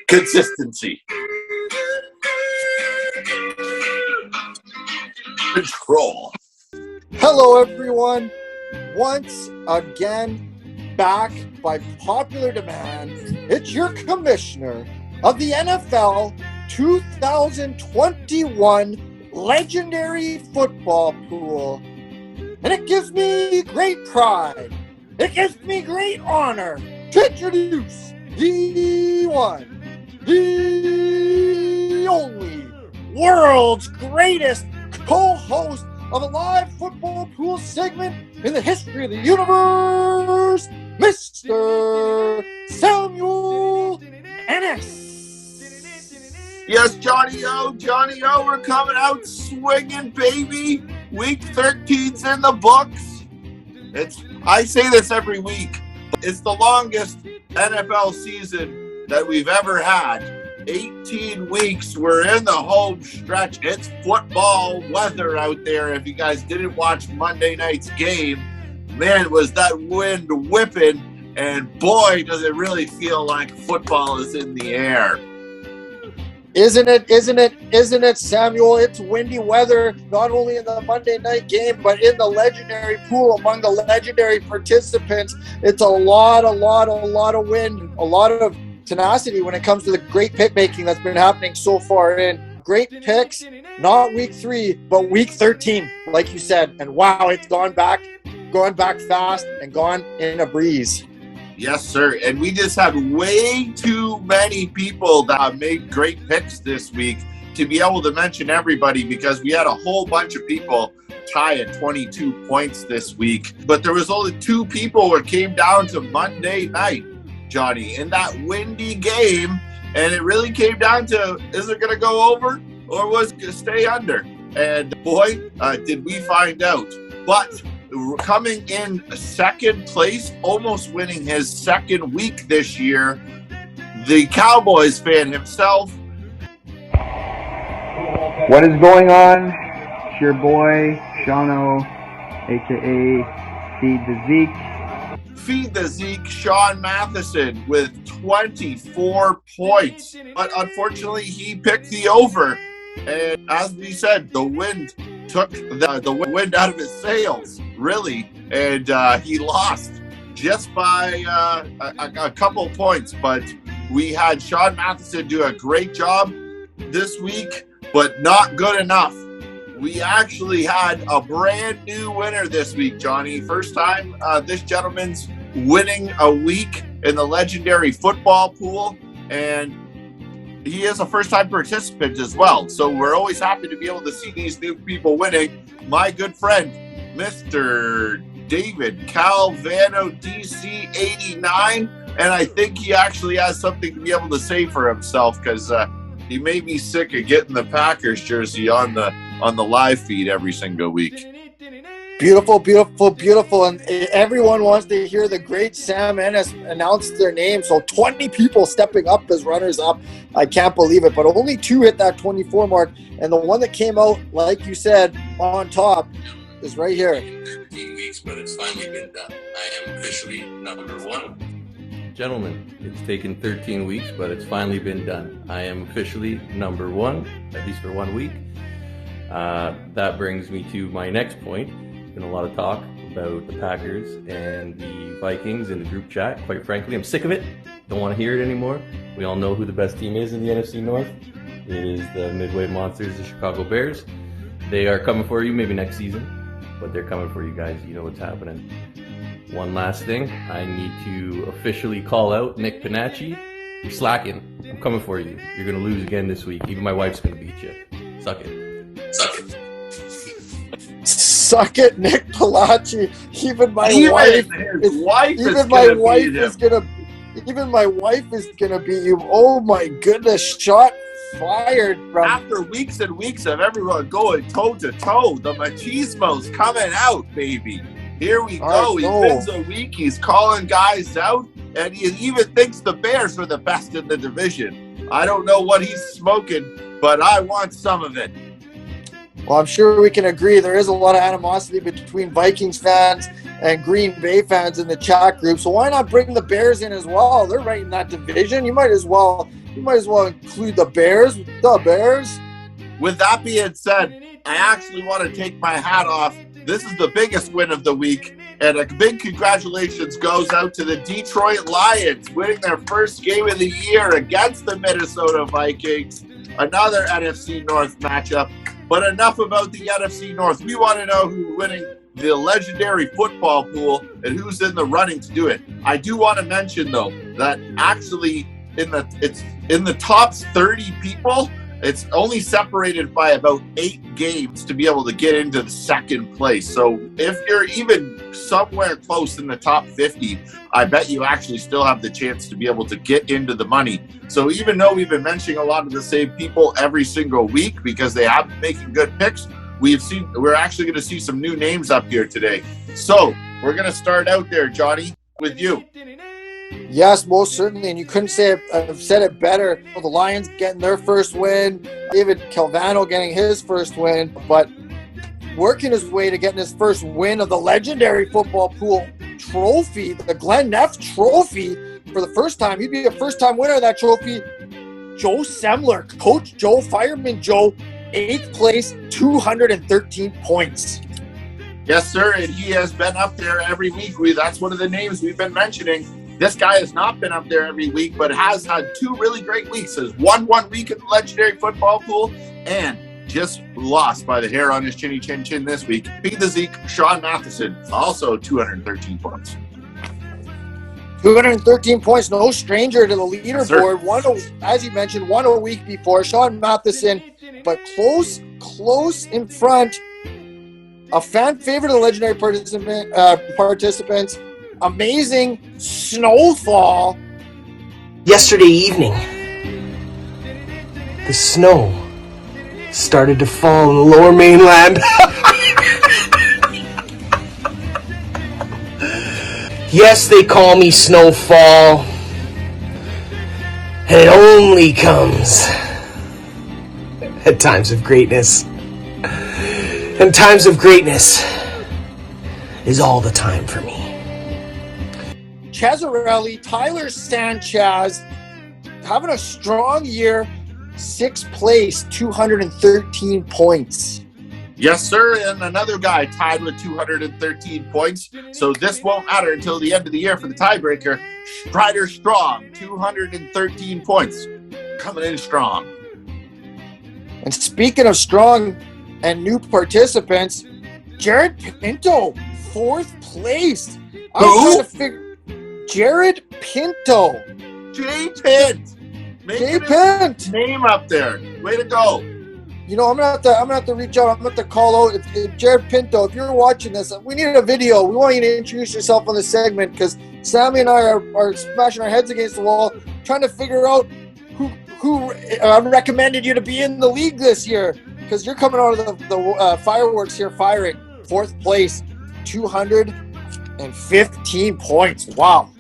Consistency. Control. Hello, everyone. Once again, back by popular demand, it's your commissioner of the NFL 2021 Legendary Football Pool. And it gives me great pride. It gives me great honor to introduce the one, the only, world's greatest co-host of a live football pool segment in the history of the universe, Mr. Samuel Ennis. Yes, Johnny O, we're coming out swinging, baby. Week 13's in the books. I say this every week. It's the longest NFL season that we've ever had. 18 weeks. We're in the home stretch. It's football weather out there. If you guys didn't watch Monday night's game, man, was that wind whipping, and boy, does it really feel like football is in the air. Isn't it, Samuel? It's windy weather, not only in the Monday night game, but in the legendary pool among the legendary participants. It's a lot of wind, a lot of tenacity when it comes to the great pick making that's been happening so far in. Great picks, not week 3, but week 13, like you said. And wow, it's gone back fast and gone in a breeze. Yes, sir. And we just had way too many people that made great picks this week to be able to mention everybody, because we had a whole bunch of people tie at 22 points this week. But there was only 2 people where it came down to Monday night, Johnny, in that windy game. And it really came down to, is it going to go over or was it going to stay under? And boy, did we find out. But coming in second place, almost winning his second week this year, the Cowboys fan himself. What is going on? It's your boy, Shano, a.k.a. Feed the Zeke. Feed the Zeke, Sean Matheson with 24 points. But unfortunately, he picked the over. And as we said, the wind took the wind out of his sails, really. And he lost just by a couple points. But we had Sean Matheson do a great job this week, but not good enough. We actually had a brand new winner this week, Johnny. First time this gentleman's winning a week in the legendary football pool, and he is a first-time participant as well. So we're always happy to be able to see these new people winning. My good friend, Mr. David Calvano, DC 89, and I think he actually has something to be able to say for himself, because he may be sick of getting the Packers jersey on the live feed every single week. Beautiful. And everyone wants to hear the great Sam Ennis announce their name. So 20 people stepping up as runners-up. I can't believe it. But only 2 hit that 24 mark. And the one that came out, like you said, on top is right here. 13 weeks, but it's finally been done. I am officially number 1. Gentlemen, it's taken 13 weeks, but it's finally been done. I am officially number 1, at least for 1 week. That brings me to my next point. There's been a lot of talk about the Packers and the Vikings in the group chat. Quite frankly, I'm sick of it. Don't want to hear it anymore. We all know who the best team is in the NFC North. It is the Midway Monsters, the Chicago Bears. They are coming for you maybe next season, but they're coming for you guys. You know what's happening. One last thing. I need to officially call out Nick Panacci. You're slacking. I'm coming for you. You're going to lose again this week. Even my wife's going to beat you. Suck it. Suck it, Nick Palacci. Even my wife is Even my wife is going to beat you. Oh, my goodness. Shot fired. After weeks and weeks of everyone going toe-to-toe, the machismo's coming out, baby. Here we go. He wins a week. He's calling guys out, and he even thinks the Bears are the best in the division. I don't know what he's smoking, but I want some of it. Well, I'm sure we can agree there is a lot of animosity between Vikings fans and Green Bay fans in the chat group. So why not bring the Bears in as well? They're right in that division. You might as well include the Bears. The Bears. With that being said, I actually want to take my hat off. This is the biggest win of the week, and a big congratulations goes out to the Detroit Lions, winning their first game of the year against the Minnesota Vikings. Another NFC North matchup. But enough about the NFC North. We want to know who's winning the legendary football pool and who's in the running to do it. I do want to mention, though, that actually it's in the top 30 people, it's only separated by about 8 games to be able to get into the second place. So if you're even somewhere close in the top 50, I bet you actually still have the chance to be able to get into the money. So even though we've been mentioning a lot of the same people every single week because they have been making good picks, we're actually going to see some new names up here today. So we're going to start out there, Johnny, with you. Yes, most certainly, and you couldn't have said it better. The Lions getting their first win, David Calvano getting his first win, but working his way to getting his first win of the legendary football pool trophy, the Glenn Neff Trophy, for the first time. He'd be a first-time winner of that trophy. Joe Semler, Coach Joe, Fireman Joe, 8th place, 213 points. Yes, sir, and he has been up there every week. That's one of the names we've been mentioning. This guy has not been up there every week, but has had 2 really great weeks. Has won 1 week in the legendary football pool and just lost by the hair on his chinny chin chin this week. Beat the Zeke, Sean Matheson, also 213 points. 213 points, no stranger to the leaderboard. As you mentioned, won a week before. Sean Matheson, but close in front. A fan favorite of the legendary participants. Amazing snowfall. Yesterday evening, the snow started to fall in the lower mainland. Yes, they call me Snowfall, and it only comes at times of greatness. And times of greatness is all the time for me. Cesarelli, Tyler Sanchez, having a strong year, 6th place, 213 points. Yes, sir, and another guy tied with 213 points. So this won't matter until the end of the year for the tiebreaker. Strider Strong, 213 points. Coming in strong. And speaking of strong and new participants, Jared Pinto, 4th place. I was trying to figure... Jared Pinto. J-Pint. J-Pint. Name up there. Way to go. You know, I'm gonna have to reach out. I'm gonna have to call out if Jared Pinto, if you're watching this, we need a video. We want you to introduce yourself on this segment because Sammy and I are smashing our heads against the wall trying to figure out who recommended you to be in the league this year because you're coming out of the fireworks here firing. 4th place, 215 points. Wow.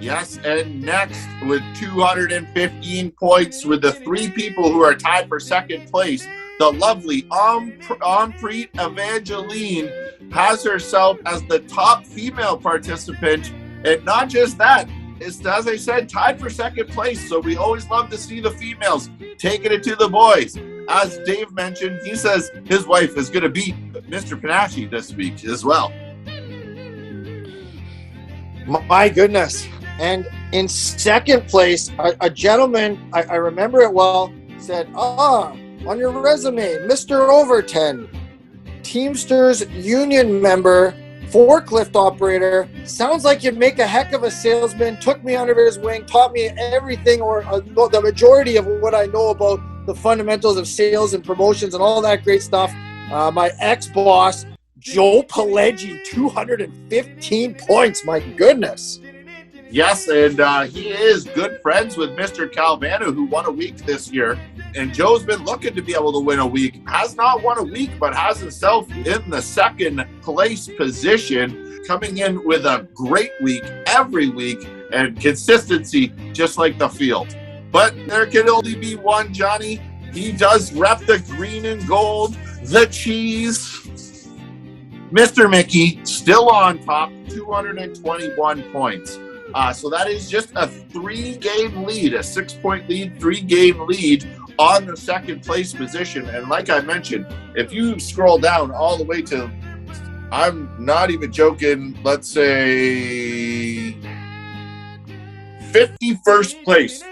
Yes, and next with 215 points with the 3 people who are tied for 2nd place, the lovely Ampreet Evangeline has herself as the top female participant. And not just that, it's, as I said, tied for 2nd place. So we always love to see the females taking it to the boys. As Dave mentioned, he says his wife is going to beat Mr. Panache this week as well. My goodness. And in 2nd place, a gentleman, I remember it well, said, on your resume, Mr. Overton, Teamsters union member, forklift operator, sounds like you'd make a heck of a salesman, took me under his wing, taught me everything or the majority of what I know about the fundamentals of sales and promotions and all that great stuff. My ex-boss, Joe Pileggi, 215 points. My goodness. Yes, and he is good friends with Mr. Calvano, who won a week this year. And Joe's been looking to be able to win a week. Has not won a week, but has himself in the second place position, coming in with a great week every week and consistency, just like the field. But there can only be one, Johnny. He does rep the green and gold, the cheese. Mr. Mickey, still on top, 221 points. So that is just a 3-game lead, a 6-point lead, 3-game lead on the second place position. And like I mentioned, if you scroll down all the way to, I'm not even joking, let's say 51st place,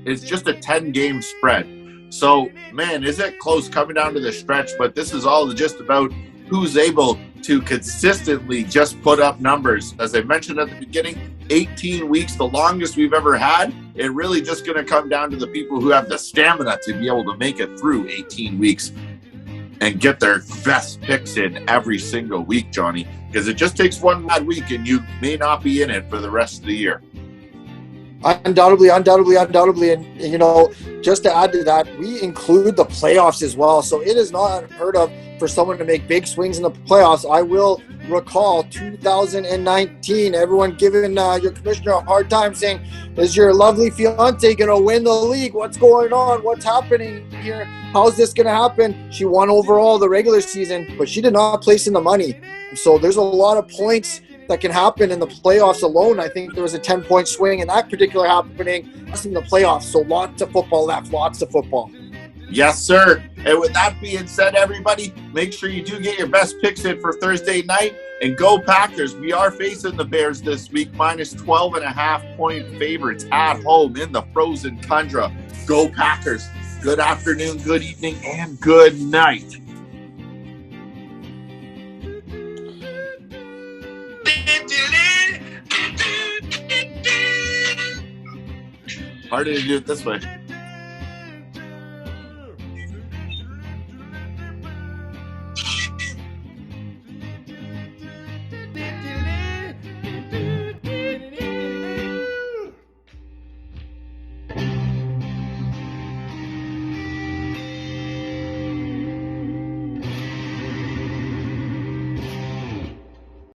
it's just a 10-game spread. So, man, is it close coming down to the stretch? But this is all just about who's able to consistently just put up numbers. As I mentioned at the beginning, 18 weeks, the longest we've ever had. It really just going to come down to the people who have the stamina to be able to make it through 18 weeks and get their best picks in every single week, Johnny, because it just takes one bad week and you may not be in it for the rest of the year. Undoubtedly. And, you know, just to add to that, we include the playoffs as well. So it is not unheard of for someone to make big swings in the playoffs. I will recall 2019, everyone giving your commissioner a hard time saying, is your lovely fiance going to win the league? What's going on? What's happening here? How's this going to happen? She won overall the regular season, but she did not place in the money. So there's a lot of points that can happen in the playoffs alone. I think there was a 10-point swing in that particular happening in the playoffs. So lots of football left, lots of football. Yes, sir. And with that being said, everybody, make sure you do get your best picks in for Thursday night. And go Packers. We are facing the Bears this week, minus 12.5-point favorites at home in the frozen tundra. Go Packers. Good afternoon, good evening, and good night. Harder to do it this way.